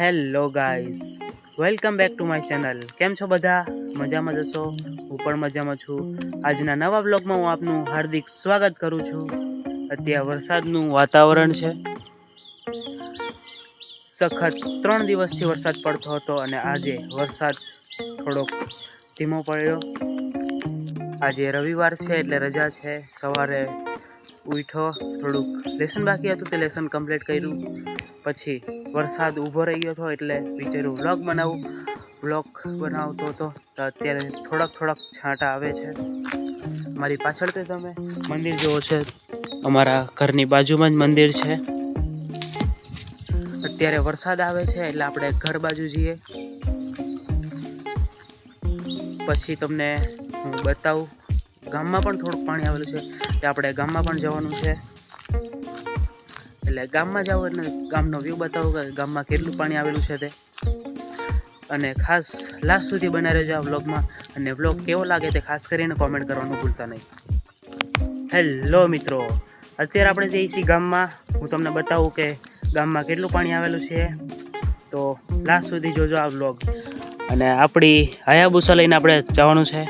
Hello guys, welcome back to my channel. કેમ છો બધા? મજામાં જશો? હું પણ મજામાં છું. આજના નવા બ્લોગમાં હું આપનું હાર્દિક સ્વાગત કરું છું. અત્યારે વરસાદનું વાતાવરણ છે. સખત 3 દિવસથી વરસાદ પડતો હતો અને આજે વરસાદ થોડોક ધીમો પડ્યો. આજે રવિવાર છે એટલે રજા છે. સવારે ઉઠ્યો, થોડુંક લેસન બાકી હતું તે લેસન કમ્પ્લીટ કર્યું. પછી વરસાદ ઊભો રહી ગયો હતો એટલે વિચાર્યું વ્લોગ બનાવતો હતો. તો અત્યારે થોડાક છાંટા આવે છે. મારી પાછળ તો તમે મંદિર જોવો છે, અમારા ઘરની બાજુમાં જ મંદિર છે. અત્યારે વરસાદ આવે છે એટલે આપણે ઘર બાજુ જઈએ, પછી તમને હું બતાવું. ગામમાં પણ થોડુંક પાણી આવેલું છે તે આપણે ગામમાં પણ જવાનું છે. એટલે ગામમાં જાવ એટલે ગામનો વ્યૂ બતાવું કે ગામમાં કેટલું પાણી આવેલું છે તે. અને ખાસ લાસ્ટ સુધી બના રહેજો આ વ્લોગમાં. અને વ્લોગ કેવો લાગે તે ખાસ કરીને કોમેન્ટ કરવાનું ભૂલતા નહીં. હેલો મિત્રો, અત્યારે આપણે જઈએ છીએ ગામમાં. હું તમને બતાવું કે ગામમાં કેટલું પાણી આવેલું છે. તો લાસ્ટ સુધી જોજો આ વ્લોગ. અને આપણી હાયાબુસા લઈને આપણે જવાનું છે.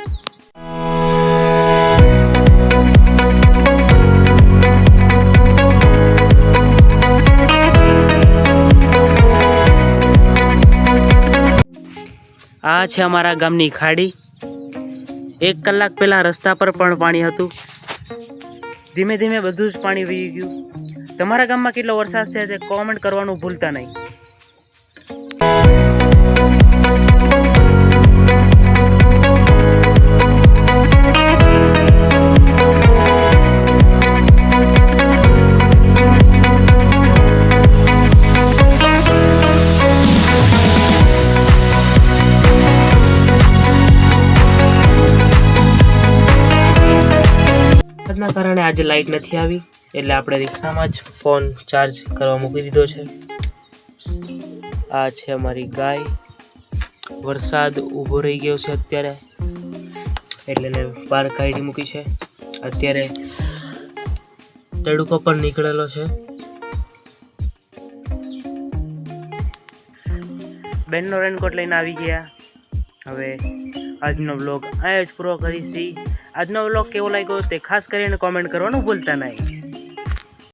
આ છે અમારા ગામની ખાડી. 1 કલાક પહેલાં રસ્તા પર પણ પાણી હતું. ધીમે ધીમે બધું જ પાણી વહી ગયું. તમારા ગામમાં કેટલો વરસાદ છે તે કોમેન્ટ કરવાનું ભૂલતા નહીં. ના કારણે આજે લાઇટ નથી આવી એટલે આપણે રિક્ષામાં જ ફોન ચાર્જ કરવા મૂકી દીધો છે. આ છે અમારી ગાય. વરસાદ ઊભો રહી ગયો છે અત્યારે એટલે એને બહાર કાઢી મૂકી છે. અત્યારે તડકો પણ નીકળેલો છે. બેનનો રેનકોટ લઈને આવી ગયા. હવે આજનો વ્લોગ અહીંયા જ પૂરો કરીશી. આજનો વ્લોગ કેવો લાગ્યો તે ખાસ કરીને કોમેન્ટ કરવાનું ભૂલતા નહીં.